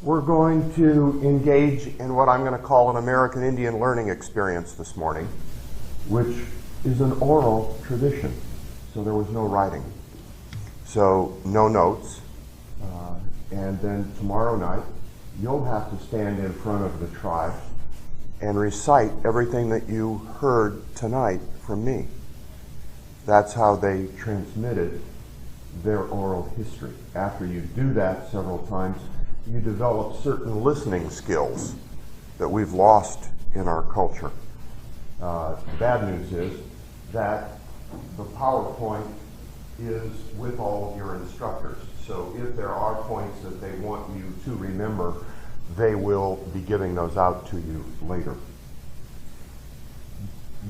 We're going to engage in what I'm going to call an American Indian learning experience this morning, which is an oral tradition. So there was no writing. So no notes. And then tomorrow night, you'll have to stand in front of the tribe and recite everything that you heard tonight from me. That's how they transmitted their oral history. After you do that several times, you develop certain listening skills that we've lost in our culture. The bad news is that the PowerPoint is with all of your instructors. So if there are points that they want you to remember, they will be giving those out to you later.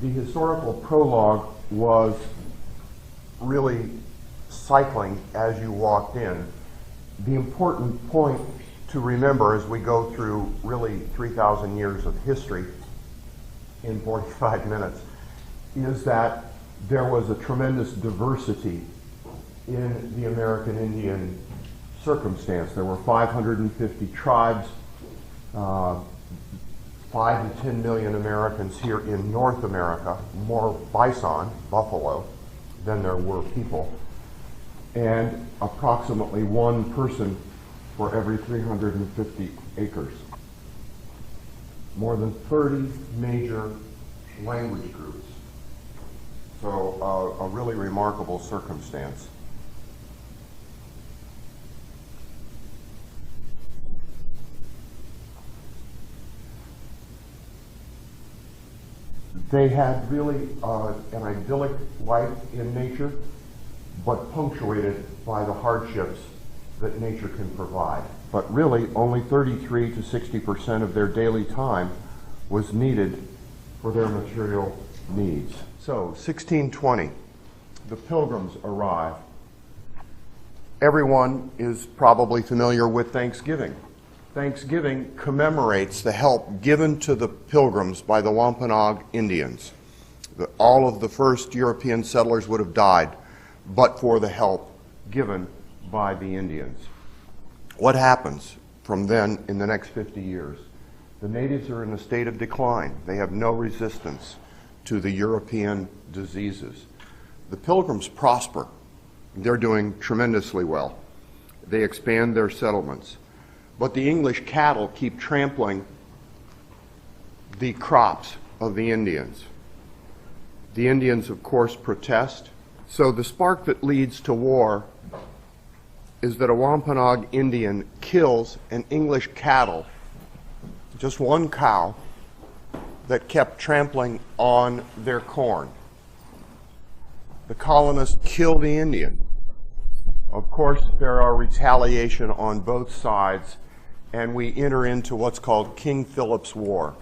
The historical prologue was really cycling as you walked in. The important point to remember as we go through really 3,000 years of history in 45 minutes is that there was a tremendous diversity in the American Indian circumstance. There were 550 tribes, 5 to 10 million Americans here in North America, more bison, buffalo, than there were people, and approximately one person for every 350 acres. More than 30 major language groups. So a really remarkable circumstance. They had really an idyllic life in nature, but punctuated by the hardships that nature can provide. But really, only 33 to 60% of their daily time was needed for their material needs. So, 1620, the Pilgrims arrive. Everyone is probably familiar with Thanksgiving. Thanksgiving commemorates the help given to the Pilgrims by the Wampanoag Indians. All of the first European settlers would have died but for the help given by the Indians. What happens from then in the next 50 years? The natives are in a state of decline. They have no resistance to the European diseases. The Pilgrims prosper. They're doing tremendously well. They expand their settlements. But the English cattle keep trampling the crops of the Indians. The Indians, of course, protest. So the spark that leads to war is that a Wampanoag Indian kills an English cattle, just one cow, that kept trampling on their corn. The colonists kill the Indian. Of course, there are retaliation on both sides, and we enter into what's called King Philip's War.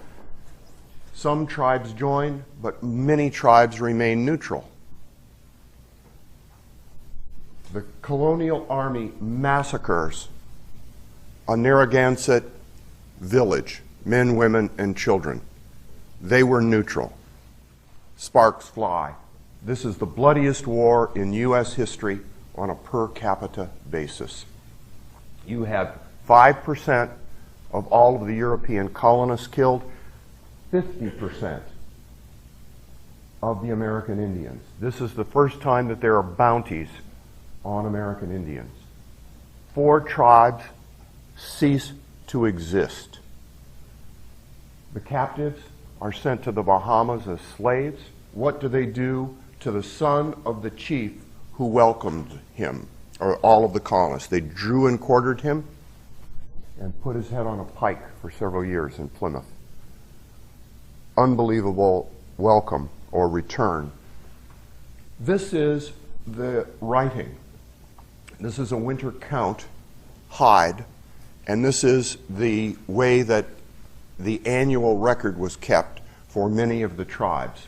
Some tribes join, but many tribes remain neutral. The colonial army massacres a Narragansett village, men, women, and children. They were neutral. Sparks fly. This is the bloodiest war in U.S. history on a per capita basis. You have 5% of all of the European colonists killed, 50% of the American Indians. This is the first time that there are bounties on American Indians. 4 tribes cease to exist. The captives are sent to the Bahamas as slaves. What do they do to the son of the chief who welcomed him, or all of the colonists? They drew and quartered him and put his head on a pike for several years in Plymouth. Unbelievable welcome or return. This is the writing. This is a winter count, hide, and this is the way that the annual record was kept for many of the tribes.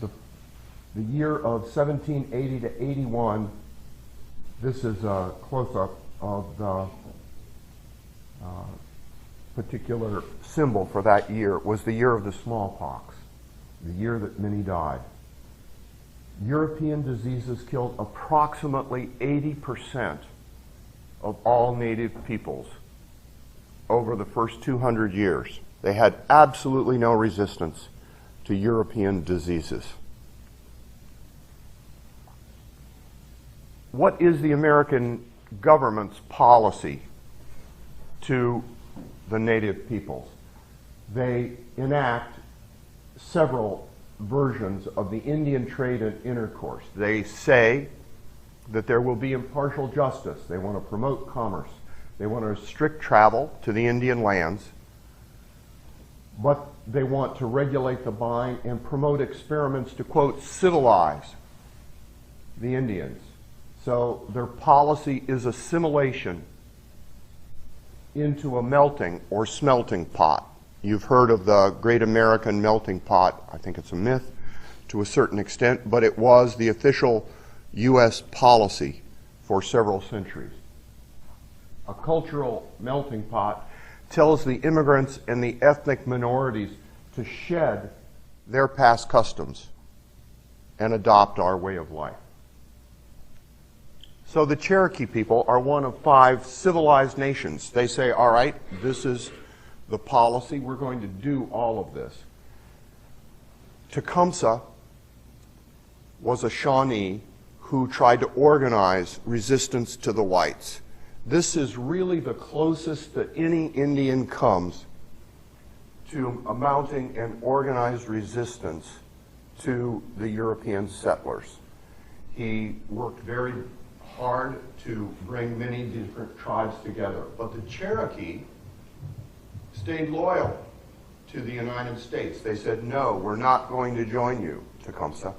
The year of 1780 to 81, this is a close-up of the particular symbol for that year, was the year of the smallpox, the year that many died. European diseases killed approximately 80% of all native peoples over the first 200 years. They had absolutely no resistance to European diseases. What is the American government's policy to the native peoples? They enact several versions of the Indian trade and intercourse. They say that there will be impartial justice. They want to promote commerce. They want to restrict travel to the Indian lands, but they want to regulate the buying and promote experiments to, quote, civilize the Indians. So their policy is assimilation into a melting or smelting pot. You've heard of the Great American Melting Pot. I think it's a myth to a certain extent, but it was the official U.S. policy for several centuries. A cultural melting pot tells the immigrants and the ethnic minorities to shed their past customs and adopt our way of life. So the Cherokee people are one of 5 civilized nations. They say, all right, this is the policy, we're going to do all of this. Tecumseh was a Shawnee who tried to organize resistance to the whites. This is really the closest that any Indian comes to mounting an organized resistance to the European settlers. He worked very hard to bring many different tribes together, but the Cherokee stayed loyal to the United States. They said, no, we're not going to join you, Tecumseh.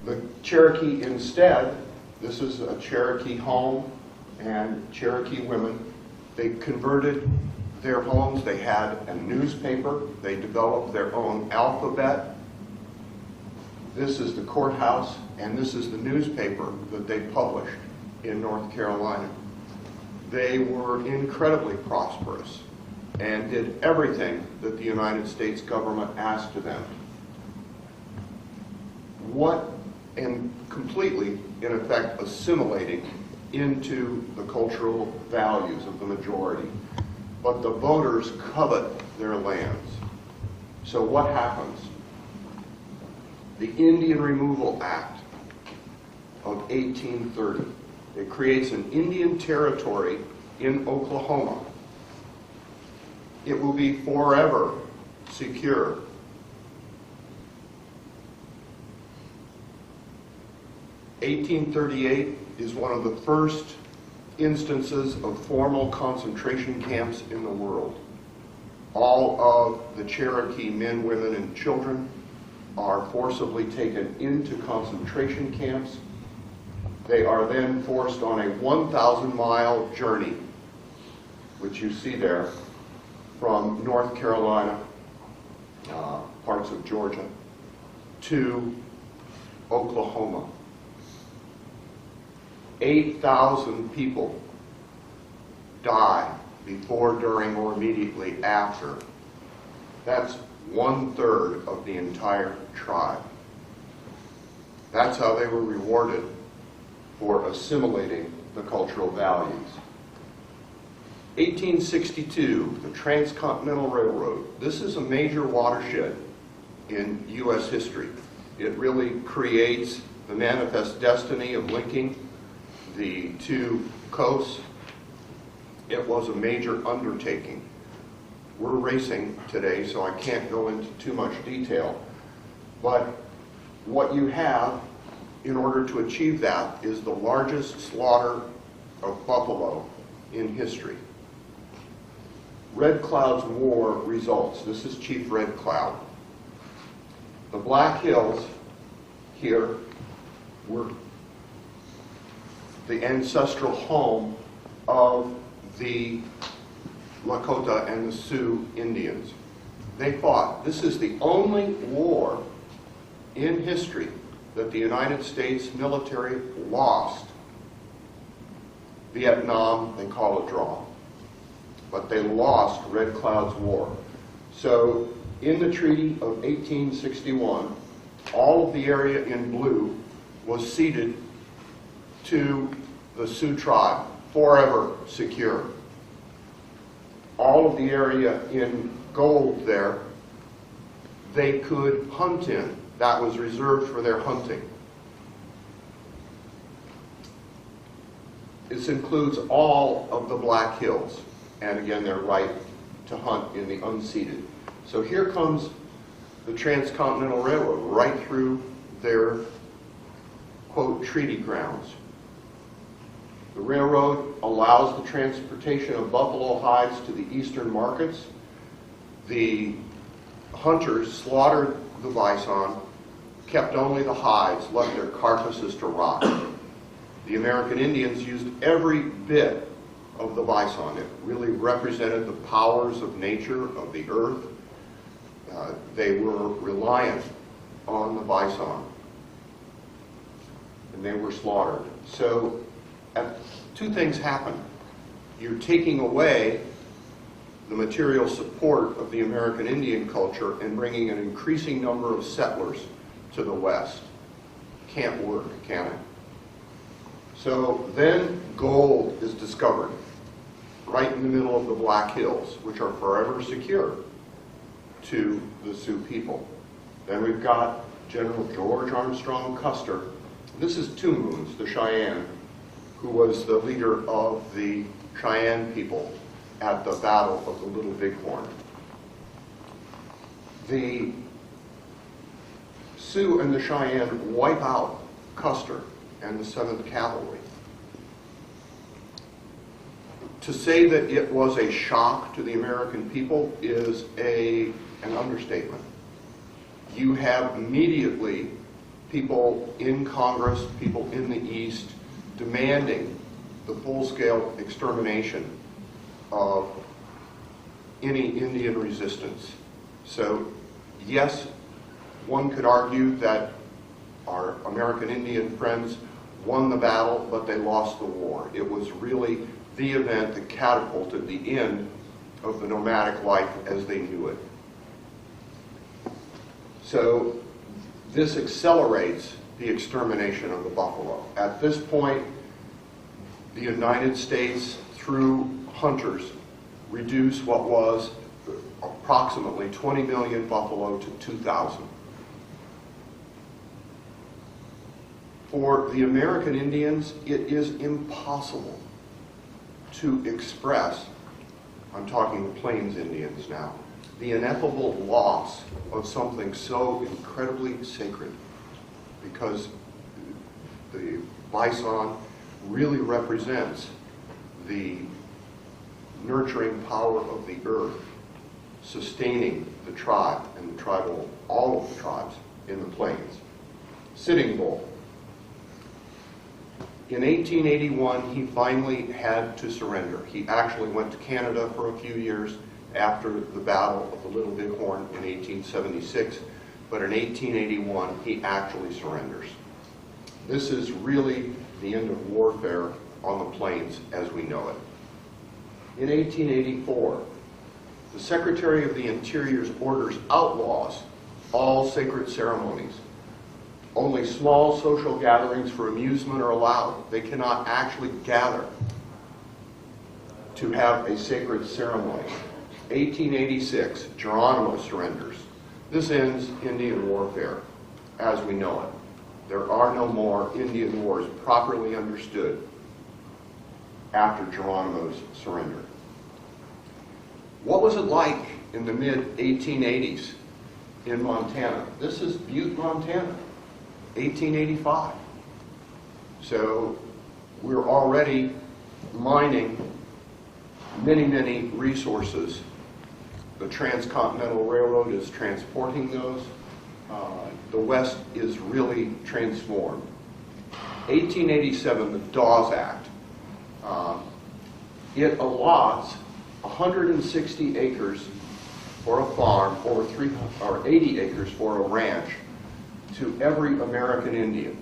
The Cherokee instead, this is a Cherokee home and Cherokee women, they converted their homes. They had a newspaper. They developed their own alphabet. This is the courthouse, and this is the newspaper that they published in North Carolina. They were incredibly prosperous and did everything that the United States government asked of them. And completely, in effect, assimilating into the cultural values of the majority. But the voters covet their lands. So what happens? The Indian Removal Act of 1830. It creates an Indian territory in Oklahoma. It will be forever secure. (1838) is one of the first instances of formal concentration camps in the world. All of the Cherokee men, women, and children are forcibly taken into concentration camps. They are then forced on a 1,000-mile journey, which you see there, from North Carolina, parts of Georgia, to Oklahoma. 8,000 people die before, during, or immediately after. That's 1/3 of the entire tribe. That's how they were rewarded for assimilating the cultural values. 1862, the Transcontinental Railroad. This is a major watershed in U.S. history. It really creates the manifest destiny of linking the 2 coasts. It was a major undertaking. We're racing today, so I can't go into too much detail. But what you have in order to achieve that is the largest slaughter of buffalo in history. Red Cloud's War results. This is Chief Red Cloud. The Black Hills here were the ancestral home of the Lakota and the Sioux Indians. They fought. This is the only war in history that the United States military lost. Vietnam, they call a draw. But they lost Red Cloud's War. So in the Treaty of 1861, all of the area in blue was ceded to the Sioux tribe. forever secure. All of the area in gold there, they could hunt in. That was reserved for their hunting. This includes all of the Black Hills, and again, their right to hunt in the unceded. So here comes the Transcontinental Railroad right through their, quote, treaty grounds. The railroad allows the transportation of buffalo hides to the eastern markets. The hunters slaughtered the bison, kept only the hides, left their carcasses to rot. The American Indians used every bit of the bison. It really represented the powers of nature, of the earth. They were reliant on the bison, and they were slaughtered. So two things happen. You're taking away the material support of the American Indian culture and bringing an increasing number of settlers to the West. Can't work, can it? So then gold is discovered right in the middle of the Black Hills, which are forever secure to the Sioux people. Then we've got General George Armstrong Custer. This is Two Moons, the Cheyenne, who was the leader of the Cheyenne people at the Battle of the Little Bighorn. The Sioux and the Cheyenne wipe out Custer and the 7th Cavalry. To say that it was a shock to the American people is an understatement. You have immediately people in Congress, people in the East, demanding the full-scale extermination of any Indian resistance. So, yes, one could argue that our American Indian friends won the battle, but they lost the war. It was really the event that catapulted the end of the nomadic life as they knew it. So this accelerates the extermination of the buffalo. At this point, the United States, through hunters, reduced what was approximately 20 million buffalo to 2,000. For the American Indians, it is impossible to express, I'm talking the Plains Indians now, the ineffable loss of something so incredibly sacred, because the bison really represents the nurturing power of the earth, sustaining the tribe and the tribal, all of the tribes in the plains. Sitting Bull. In 1881, he finally had to surrender. He actually went to Canada for a few years after the Battle of the Little Bighorn in 1876, but in 1881, he actually surrenders. This is really the end of warfare on the plains as we know it. In 1884, the Secretary of the Interior orders outlaws all sacred ceremonies. Only small social gatherings for amusement are allowed. They cannot actually gather to have a sacred ceremony. 1886, Geronimo surrenders. This ends Indian warfare as we know it. There are no more Indian wars properly understood after Geronimo's surrender. What was it like in the mid-1880s in Montana? This is Butte, Montana, 1885. So we're already mining many, many resources. The Transcontinental Railroad is transporting those. The West is really transformed. 1887, the Dawes Act. It allots 160 acres for a farm or 80 acres for a ranch to every American Indian.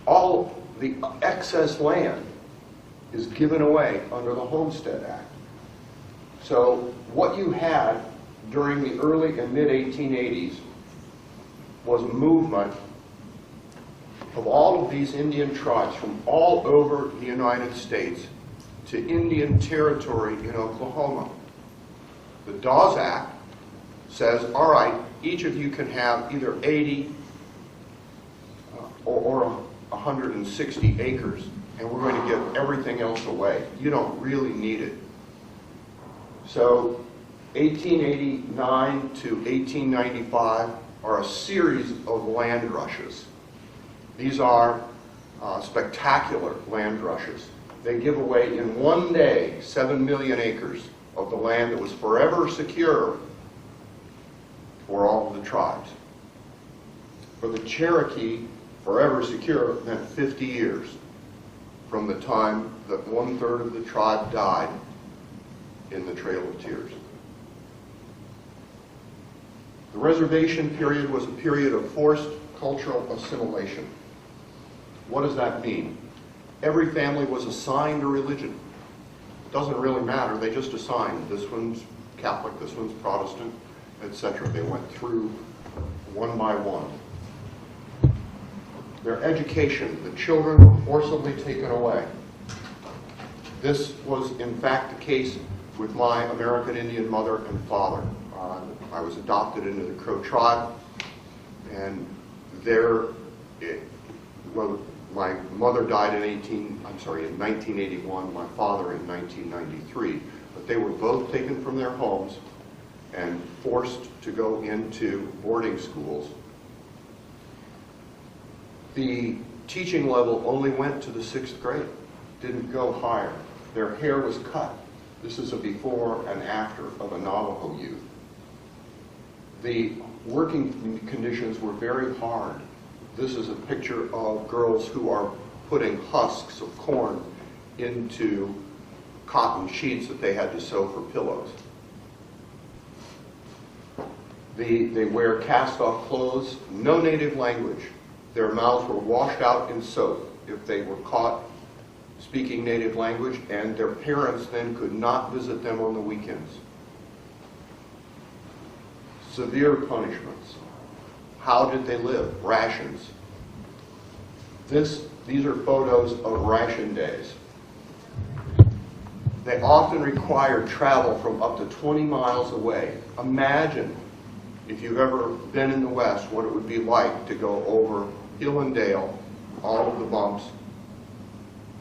All the excess land is given away under the Homestead Act. So what you had during the early and mid-1880s was movement of all of these Indian tribes from all over the United States to Indian Territory in Oklahoma. The Dawes Act says, all right, each of you can have either 80 or 160 acres, and we're going to give everything else away. You don't really need it. So 1889 to 1895 are a series of land rushes. These are spectacular land rushes. They give away in one day 7 million acres of the land that was forever secure for all of the tribes. For the Cherokee, forever secure meant 50 years from the time that 1/3 of the tribe died in the Trail of Tears. The reservation period was a period of forced cultural assimilation. What does that mean? Every family was assigned a religion. It doesn't really matter, they just assigned. This one's Catholic, this one's Protestant, etc. They went through one by one. Their education, the children were forcibly taken away. This was in fact the case with my American Indian mother and father. I was adopted into the Crow tribe, and my mother died in 1981, my father in 1993, but they were both taken from their homes and forced to go into boarding schools. The teaching level only went to the 6th grade, didn't go higher. Their hair was cut. This is a before and after of a Navajo youth. The working conditions were very hard. This is a picture of girls who are putting husks of corn into cotton sheets that they had to sew for pillows. They wear cast-off clothes, no native language. Their mouths were washed out in soap if they were caught speaking native language, and their parents then could not visit them on the weekends. Severe punishments. How did they live? Rations. These are photos of ration days. They often required travel from up to 20 miles away. Imagine, if you've ever been in the West, what it would be like to go over hill and dale, all of the bumps,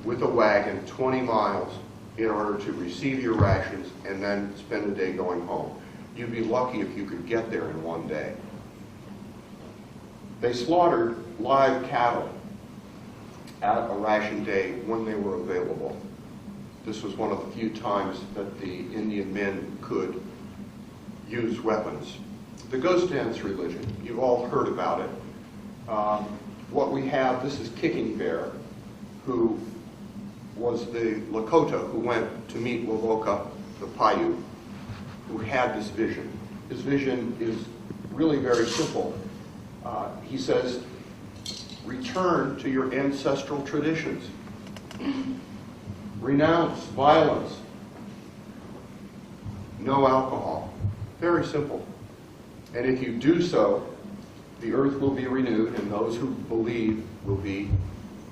with a wagon 20 miles in order to receive your rations and then spend a day going home. You'd be lucky if you could get there in one day. They slaughtered live cattle at a ration day when they were available. This was one of the few times that the Indian men could use weapons. The ghost dance religion, you've all heard about it. What we have, this is Kicking Bear, who was the Lakota who went to meet Wovoka, the Paiute, who had this vision. His vision is really very simple. He says, return to your ancestral traditions. Renounce violence. No alcohol. Very simple. And if you do so, the earth will be renewed, and those who believe will be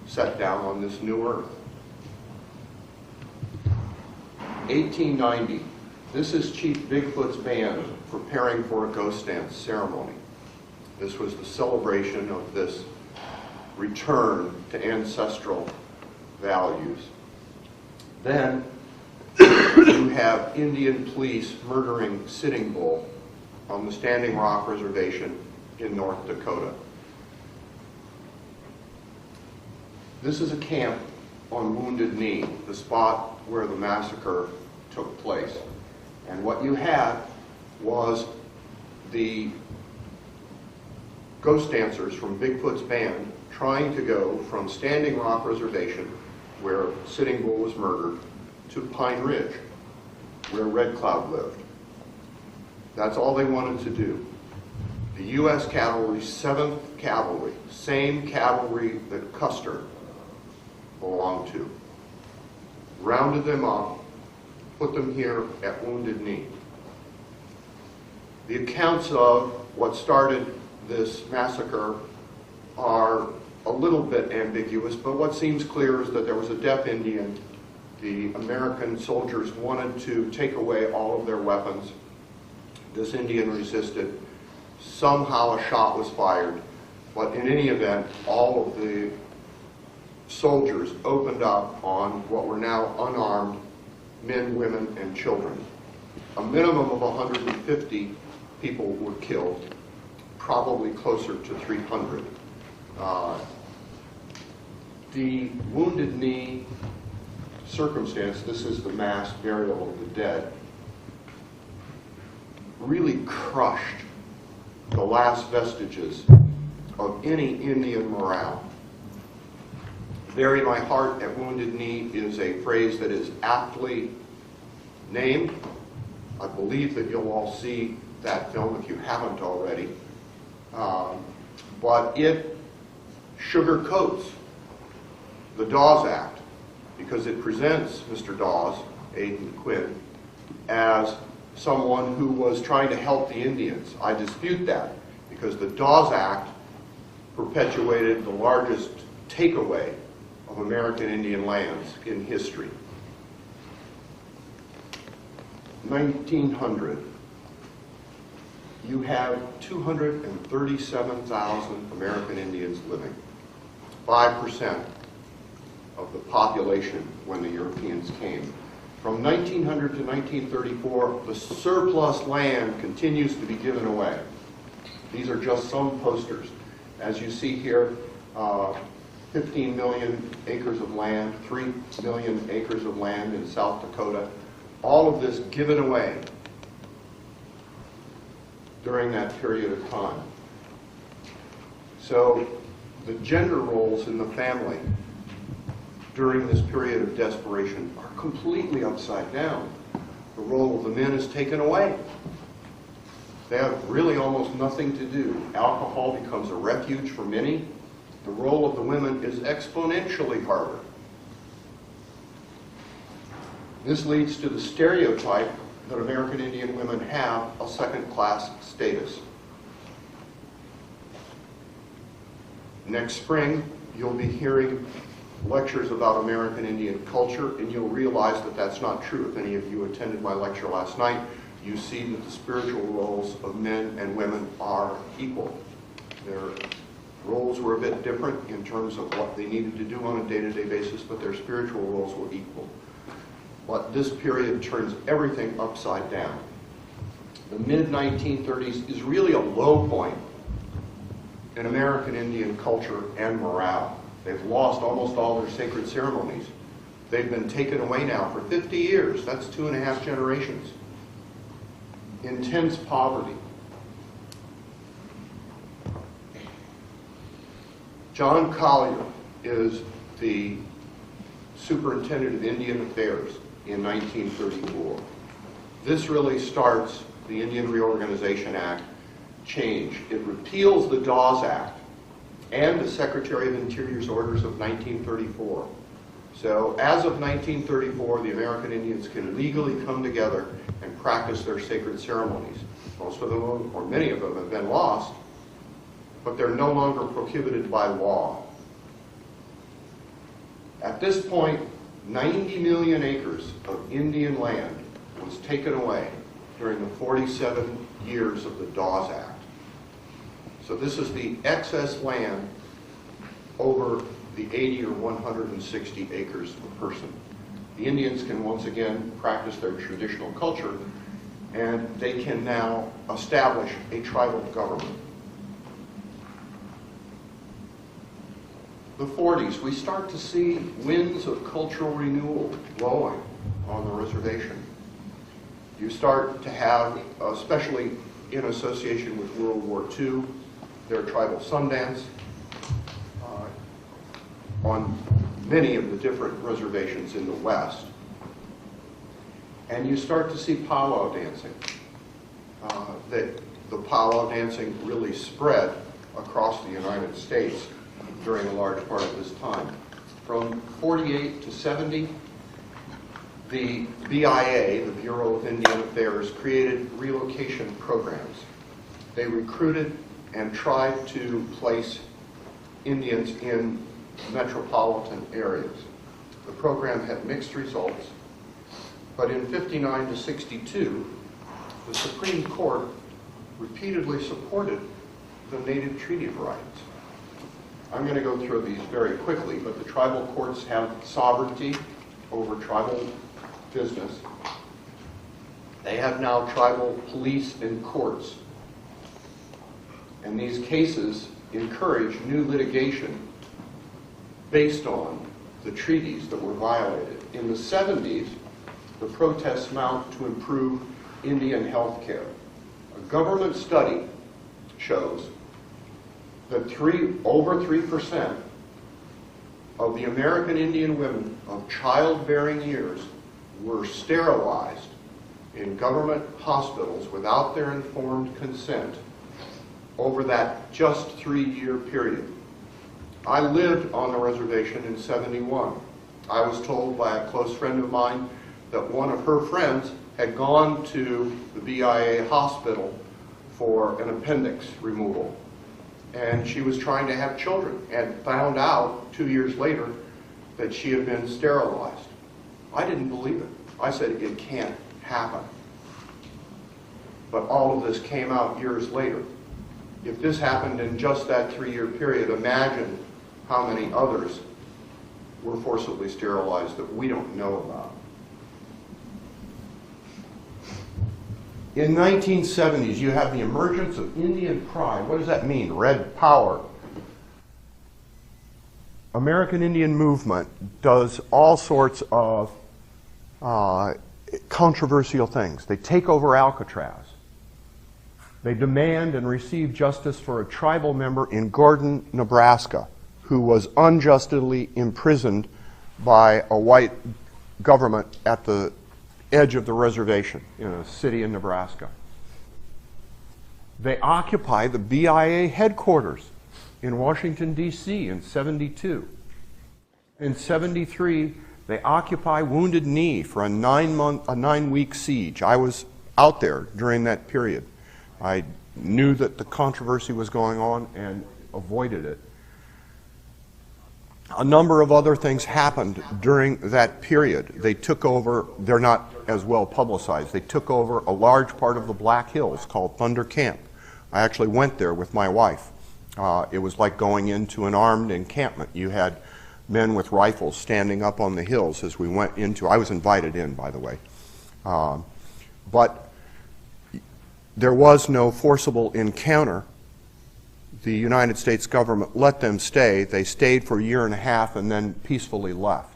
set down on this new earth. 1890. This is Chief Bigfoot's band preparing for a ghost dance ceremony. This was the celebration of this return to ancestral values. Then you have Indian police murdering Sitting Bull on the Standing Rock Reservation in North Dakota. This is a camp on Wounded Knee, the spot where the massacre took place. And what you had was the ghost dancers from Bigfoot's band trying to go from Standing Rock Reservation, where Sitting Bull was murdered, to Pine Ridge, where Red Cloud lived. That's all they wanted to do. The U.S. Cavalry, 7th Cavalry, same cavalry that Custer belonged to, rounded them up, put them here at Wounded Knee. The accounts of what started this massacre are a little bit ambiguous, but what seems clear is that there was a deaf Indian. The American soldiers wanted to take away all of their weapons. This Indian resisted. Somehow a shot was fired, but in any event, all of the soldiers opened up on what were now unarmed men, women, and children. A minimum of 150 people were killed, probably closer to 300. The Wounded Knee circumstance, this is the mass burial of the dead, really crushed the last vestiges of any Indian morale. Bury my heart at Wounded Knee is a phrase that is aptly named. I believe that you'll all see that film if you haven't already. But it sugarcoats the Dawes Act because it presents Mr. Dawes, Aidan Quinn, as someone who was trying to help the Indians. I dispute that because the Dawes Act perpetuated the largest takeaway of American Indian lands in history. 1900, you have 237,000 American Indians living, 5% of the population when the Europeans came. From 1900 to 1934, the surplus land continues to be given away. These are just some posters. As you see here, 15 million acres of land, 3 million acres of land in South Dakota, all of this given away during that period of time. So the gender roles in the family during this period of desperation are completely upside down. The role of the men is taken away. They have really almost nothing to do. Alcohol becomes a refuge for many. The role of the women is exponentially harder. This leads to the stereotype that American Indian women have a second-class status. Next spring, you'll be hearing lectures about American Indian culture, and you'll realize that that's not true. If any of you attended my lecture last night, you see that the spiritual roles of men and women are equal. Their roles were a bit different in terms of what they needed to do on a day-to-day basis, but their spiritual roles were equal. But this period turns everything upside down. The mid-1930s is really a low point in American Indian culture and morale. They've lost almost all their sacred ceremonies. They've been taken away now for 50 years. That's 2.5 generations. Intense poverty. John Collier is the Superintendent of Indian Affairs in 1934. This really starts the Indian Reorganization Act change. It repeals the Dawes Act and the Secretary of Interior's orders of 1934. So as of 1934, the American Indians can legally come together and practice their sacred ceremonies. Most of them, or many of them, have been lost, but they're no longer prohibited by law. At this point, 90 million acres of Indian land was taken away during the 47 years of the Dawes Act. So this is the excess land over the 80 or 160 acres per person. The Indians can once again practice their traditional culture, and they can now establish a tribal government. The 40s, we start to see winds of cultural renewal blowing on the reservation. You start to have, especially in association with World War II, their tribal Sundance on many of the different reservations in the West. And you start to see powwow dancing. The powwow dancing really spread across the United States during a large part of this time. From 48 to 70, the BIA, the Bureau of Indian Affairs, created relocation programs. They recruited and tried to place Indians in metropolitan areas. The program had mixed results, but in 59 to 62, the Supreme Court repeatedly supported the Native Treaty of Rights. I'm going to go through these very quickly, but the tribal courts have sovereignty over tribal business. They have now tribal police and courts. And these cases encourage new litigation based on the treaties that were violated. In the 70s, the protests mount to improve Indian health care. A government study shows that over 3% of the American Indian women of childbearing years were sterilized in government hospitals without their informed consent over that just 3-year period. I lived on the reservation in '71. I was told by a close friend of mine that one of her friends had gone to the BIA hospital for an appendix removal, and she was trying to have children and found out 2 years later that she had been sterilized. I didn't believe it. I said, it can't happen. But all of this came out years later. If this happened in just that 3-year period, imagine how many others were forcibly sterilized that we don't know about. In 1970s, you have the emergence of Indian pride. What does that mean? Red power. American Indian movement does all sorts of controversial things. They take over Alcatraz. They demand and receive justice for a tribal member in Gordon, Nebraska, who was unjustly imprisoned by a white government at the edge of the reservation in a city in Nebraska. They occupy the BIA headquarters in Washington, D.C. in '72. In '73, they occupy Wounded Knee for a 9-week siege. I was out there during that period. I knew that the controversy was going on and avoided it. A number of other things happened during that period. They took over, they're not as well publicized, they took over a large part of the Black Hills called Thunder Camp. I actually went there with my wife. It was like going into an armed encampment. You had men with rifles standing up on the hills as we went into, I was invited in, by the way. But there was no forcible encounter. The United States government let them stay. They stayed for a year and a half and then peacefully left.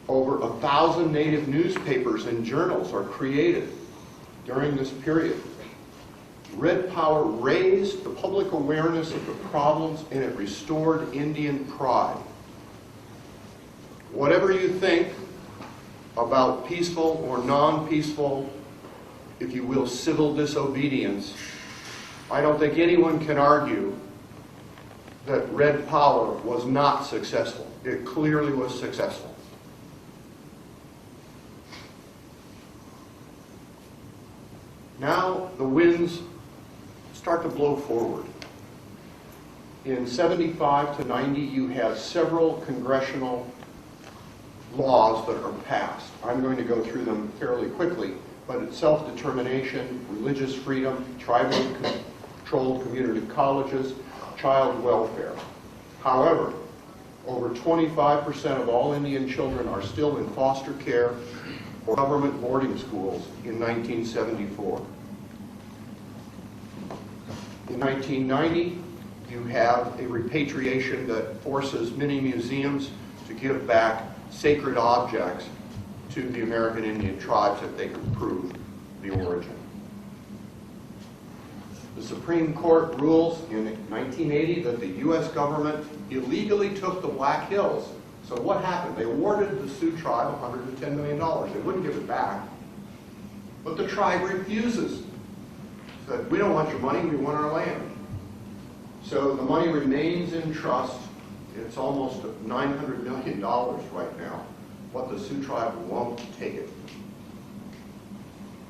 Over 1,000 Native newspapers and journals are created during this period. Red Power raised the public awareness of the problems and it restored Indian pride. Whatever you think about peaceful or non-peaceful, if you will, civil disobedience, I don't think anyone can argue that Red Power was not successful. It clearly was successful. Now the winds start to blow forward. In '75 to '90, you have several congressional laws that are passed. I'm going to go through them fairly quickly, but it's self-determination, religious freedom, tribally controlled community colleges, child welfare. However, over 25% of all Indian children are still in foster care or government boarding schools in 1974. In 1990, you have a repatriation that forces many museums to give back sacred objects to the American Indian tribes if they can prove the origin. The Supreme Court rules in 1980 that the U.S. government illegally took the Black Hills. So what happened? They awarded the Sioux tribe $110 million. They wouldn't give it back. But the tribe refuses. Said, we don't want your money, we want our land. So the money remains in trust. It's almost $900 million right now. What the Sioux tribe won't take it.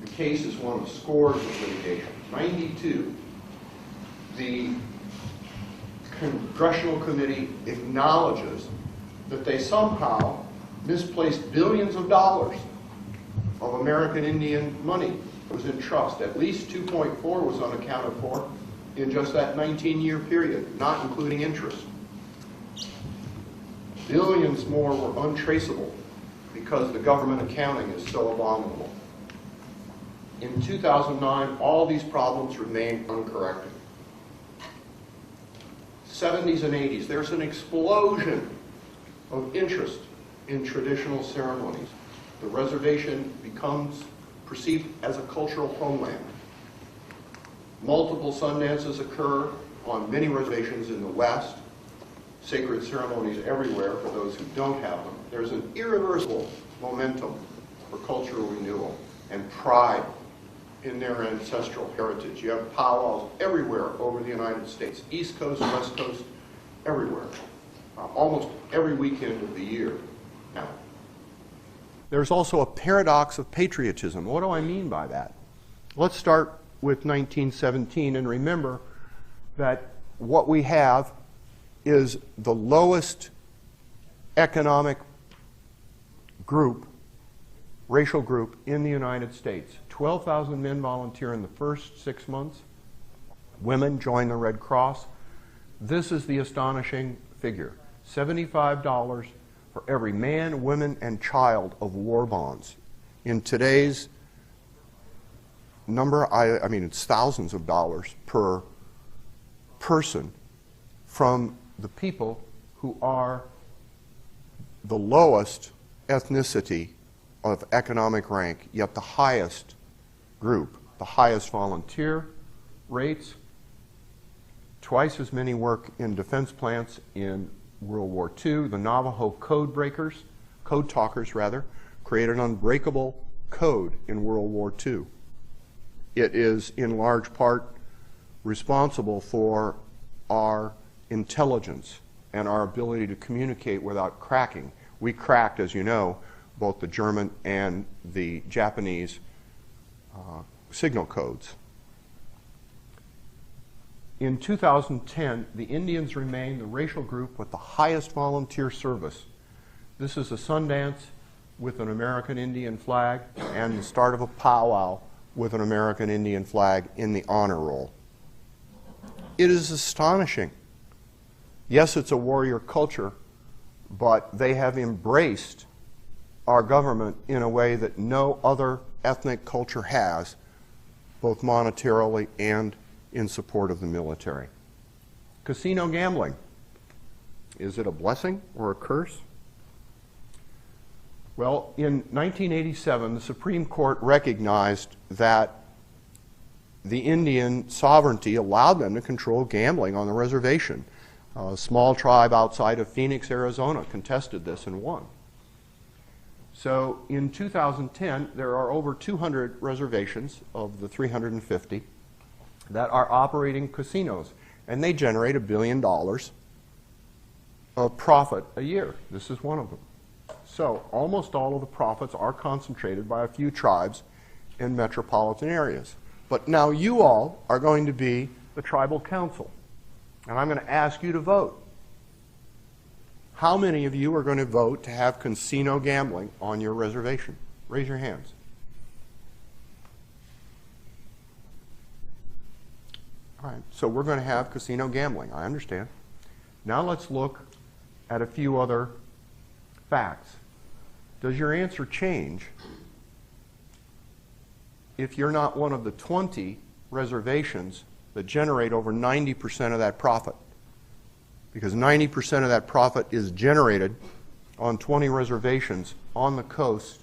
The case is one of scores of litigation. 92, the congressional committee acknowledges that they somehow misplaced billions of dollars of American Indian money that was in trust. At least 2.4 was unaccounted for in just that 19-year period, not including interest. Billions more were untraceable because the government accounting is so abominable. In 2009, all these problems remain uncorrected. 70s and 80s, there's an explosion of interest in traditional ceremonies. The reservation becomes perceived as a cultural homeland. Multiple sun dances occur on many reservations in the West. Sacred ceremonies everywhere for those who don't have them. There's an irreversible momentum for cultural renewal and pride in their ancestral heritage. You have powwows everywhere over the United States, East Coast, West Coast, everywhere, almost every weekend of the year now. There's also a paradox of patriotism. What do I mean by that? Let's start with 1917 and remember that what we have is the lowest economic group, racial group in the United States. 12,000 men volunteer in the first 6 months. Women join the Red Cross. This is the astonishing figure. $75 for every man, woman, and child of war bonds. In today's number, I mean, it's thousands of dollars per person from the people who are the lowest ethnicity of economic rank, yet the highest group, the highest volunteer rates, twice as many work in defense plants in World War II. The Navajo code talkers, created an unbreakable code in World War II. It is in large part responsible for our intelligence and our ability to communicate without cracking. We cracked, as you know, both the German and the Japanese signal codes. In 2010, the Indians remain the racial group with the highest volunteer service. This is a Sundance with an American Indian flag and the start of a powwow with an American Indian flag in the honor roll. It is astonishing. Yes, it's a warrior culture, but they have embraced our government in a way that no other ethnic culture has, both monetarily and in support of the military. Casino gambling. Is it a blessing or a curse? Well, in 1987, the Supreme Court recognized that the Indian sovereignty allowed them to control gambling on the reservation. A small tribe outside of Phoenix, Arizona contested this and won. So in 2010, there are over 200 reservations of the 350 that are operating casinos, and they generate $1 billion of profit a year. This is one of them. So almost all of the profits are concentrated by a few tribes in metropolitan areas. But now you all are going to be the tribal council, and I'm going to ask you to vote. How many of you are going to vote to have casino gambling on your reservation? Raise your hands. All right, so we're going to have casino gambling, I understand. Now let's look at a few other facts. Does your answer change if you're not one of the 20 reservations that generate over 90% of that profit? Because 90% of that profit is generated on 20 reservations on the coast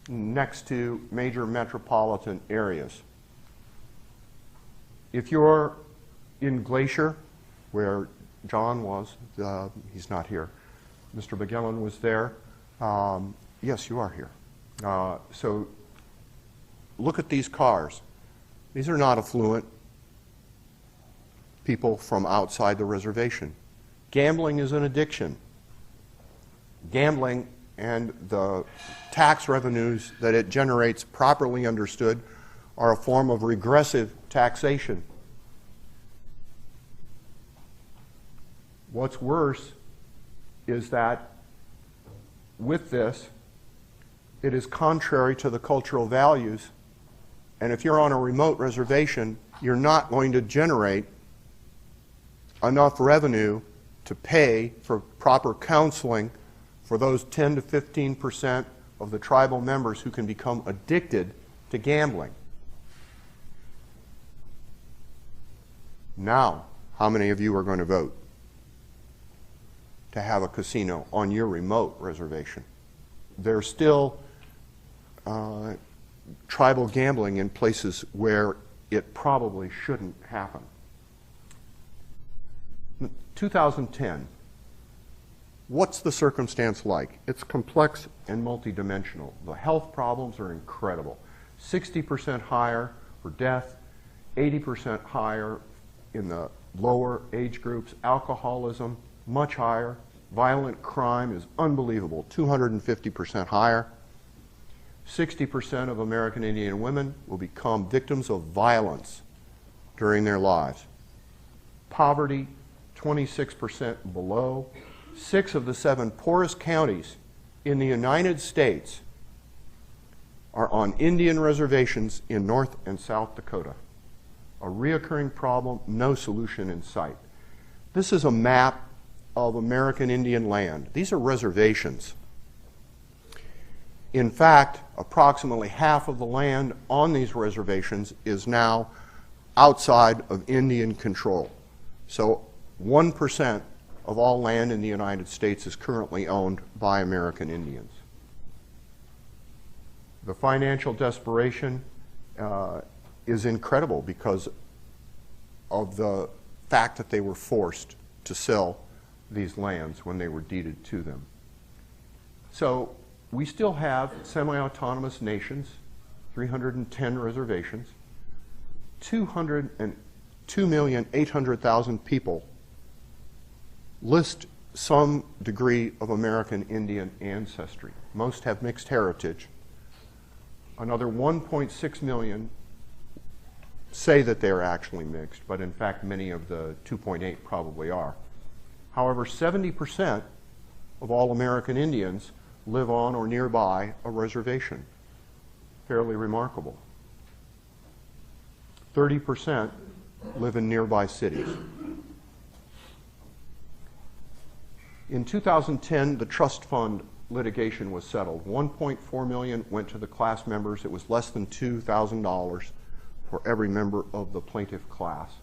next to major metropolitan areas. If you're in Glacier, where John was, he's not here, Mr. Magellan was there. Yes, you are here. So look at these cars. These are not affluent people from outside the reservation. Gambling is an addiction. Gambling and the tax revenues that it generates, properly understood, are a form of regressive taxation. What's worse is that with this, it is contrary to the cultural values, and if you're on a remote reservation, you're not going to generate enough revenue to pay for proper counseling for those 10 to 15% of the tribal members who can become addicted to gambling. Now, how many of you are going to vote to have a casino on your remote reservation? There's still tribal gambling in places where it probably shouldn't happen. 2010. What's the circumstance like? It's complex and multidimensional. The health problems are incredible. 60% higher for death, 80% higher in the lower age groups. Alcoholism, much higher. Violent crime is unbelievable, 250% higher. 60% of American Indian women will become victims of violence during their lives. Poverty, 26% below. 6 of the 7 poorest counties in the United States are on Indian reservations in North and South Dakota. A reoccurring problem, no solution in sight. This is a map of American Indian land. These are reservations. In fact, approximately half of the land on these reservations is now outside of Indian control. So 1% of all land in the United States is currently owned by American Indians. The financial desperation is incredible because of the fact that they were forced to sell these lands when they were deeded to them. So we still have semi-autonomous nations, 310 reservations, 202,800,000 people list some degree of American Indian ancestry. Most have mixed heritage. Another 1.6 million say that they are actually mixed, but in fact many of the 2.8 probably are. However, 70% of all American Indians live on or nearby a reservation. Fairly remarkable. 30% live in nearby cities. In 2010, the trust fund litigation was settled. 1.4 million went to the class members. It was less than $2,000 for every member of the plaintiff class.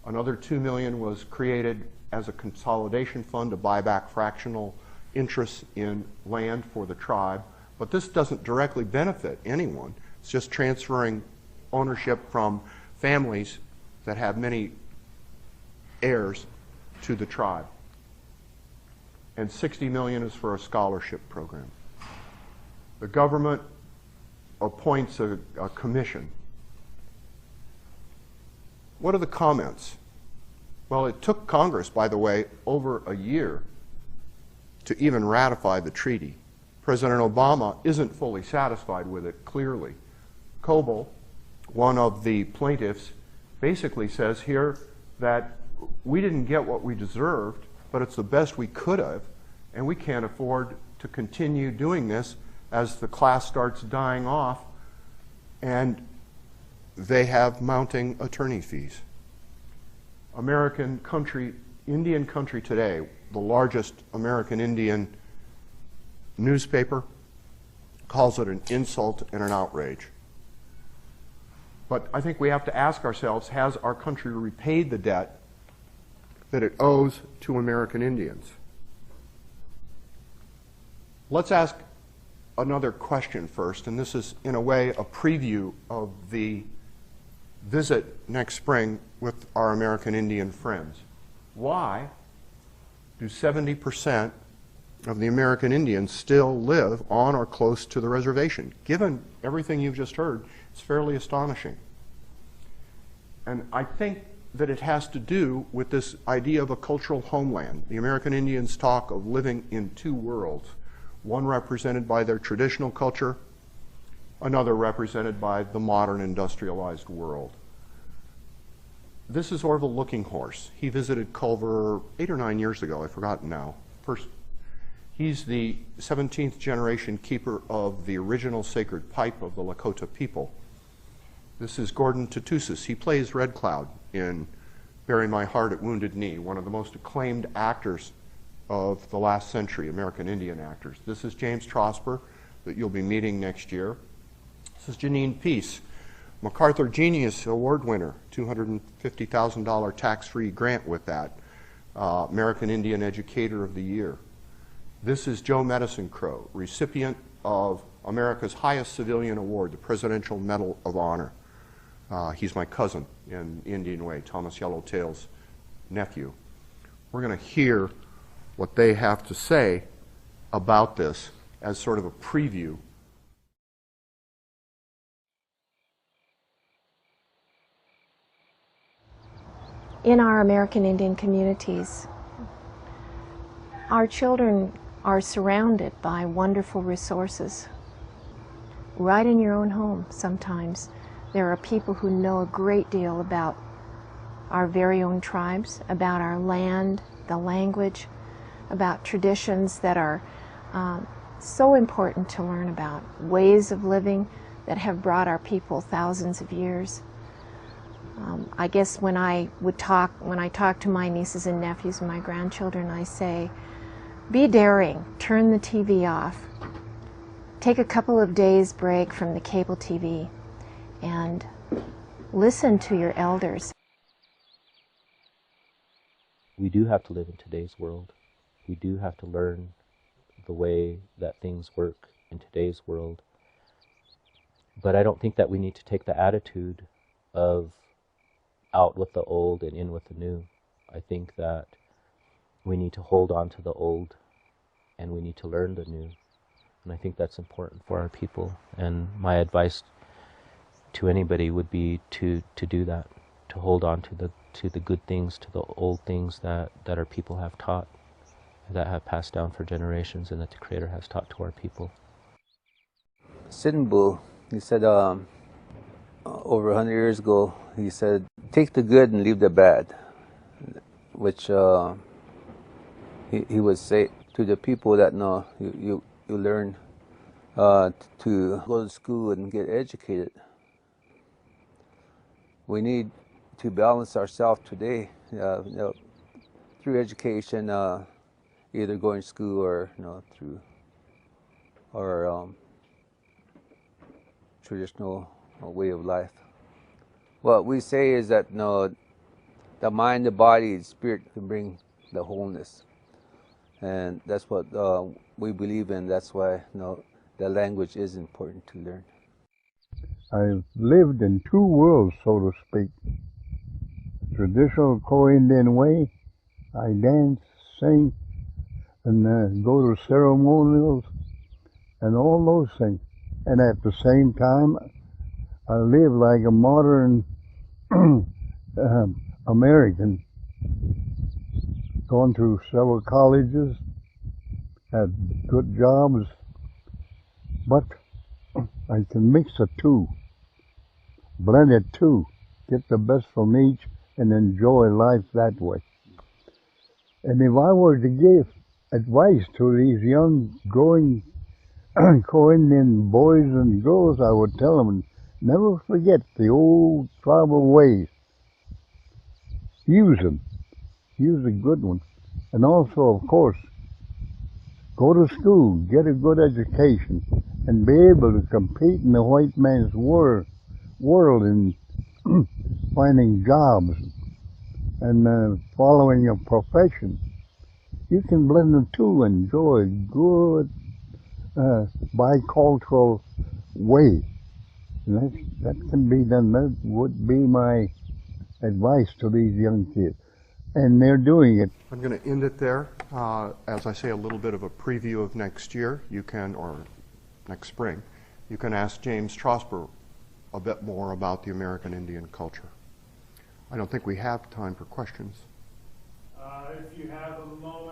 Another 2 million was created as a consolidation fund to buy back fractional interests in land for the tribe, but this doesn't directly benefit anyone. It's just transferring ownership from families that have many heirs to the tribe. And 60 million is for a scholarship program. The government appoints a commission. What are the comments? Well, it took Congress, by the way, over a year to even ratify the treaty. President Obama isn't fully satisfied with it, clearly. Coble, one of the plaintiffs, basically says here that we didn't get what we deserved, but it's the best we could have, and we can't afford to continue doing this as the class starts dying off, and they have mounting attorney fees. American country, Indian Country Today, the largest American Indian newspaper, calls it an insult and an outrage. But I think we have to ask ourselves, has our country repaid the debt that it owes to American Indians? Let's ask another question first, and this is in a way a preview of the visit next spring with our American Indian friends. Why do 70% of the American Indians still live on or close to the reservation? Given everything you've just heard, it's fairly astonishing. And I think that it has to do with this idea of a cultural homeland. The American Indians talk of living in two worlds, one represented by their traditional culture, another represented by the modern industrialized world. This is Orville Looking Horse. He visited Culver 8 or 9 years ago. I've forgotten now. He's the 17th generation keeper of the original sacred pipe of the Lakota people. This is Gordon Tatusis. He plays Red Cloud in Bury My Heart at Wounded Knee, one of the most acclaimed actors of the last century, American Indian actors. This is James Trosper, that you'll be meeting next year. This is Janine Peace, MacArthur Genius Award winner, $250,000 tax-free grant with that, American Indian Educator of the Year. This is Joe Medicine Crow, recipient of America's highest civilian award, the Presidential Medal of Honor. He's my cousin in Indian way, Thomas Yellowtail's nephew. We're going to hear what they have to say about this as sort of a preview. In our American Indian communities, our children are surrounded by wonderful resources. Right in your own home, sometimes, there are people who know a great deal about our very own tribes, about our land, the language, about traditions that are so important to learn about, ways of living that have brought our people thousands of years. I guess when I talk to my nieces and nephews and my grandchildren, I say, be daring, turn the TV off, take a couple of days break from the cable TV, and listen to your elders. We do have to live in today's world. We do have to learn the way that things work in today's world. But I don't think that we need to take the attitude of out with the old and in with the new. I think that we need to hold on to the old and we need to learn the new. And I think that's important for our people. And my advice to anybody would be to do that, to hold on to the good things, to the old things that our people have taught, that have passed down for generations, and that the Creator has taught to our people. Sitting Bull, he said over 100 years ago, he said, take the good and leave the bad, which he would say to the people that no, you learn to go to school and get educated. We need to balance ourselves today through education, either going to school or through our traditional way of life. What we say is that the mind, the body, the spirit can bring the wholeness, and that's what we believe in. That's why the language is important to learn. I've lived in two worlds, so to speak. Traditional co-Indian way, I dance, sing, and go to ceremonials and all those things. And at the same time, I live like a modern American. Gone through several colleges, had good jobs, but I can mix the two, blend it too, get the best from each and enjoy life that way. And if I were to give advice to these young growing co-Indian boys and girls, I would tell them, never forget the old tribal ways. Use them. Use a good one. And also, of course, go to school, get a good education, and be able to compete in the white man's world in finding jobs and following a profession. You can blend the two, enjoy a good bicultural way. And that can be done. That would be my advice to these young kids. And they're doing it. I'm going to end it there. As I say, a little bit of a preview of next year. You can, or next spring, you can ask James Trosper a bit more about the American Indian culture. I don't think we have time for questions. If you have a moment.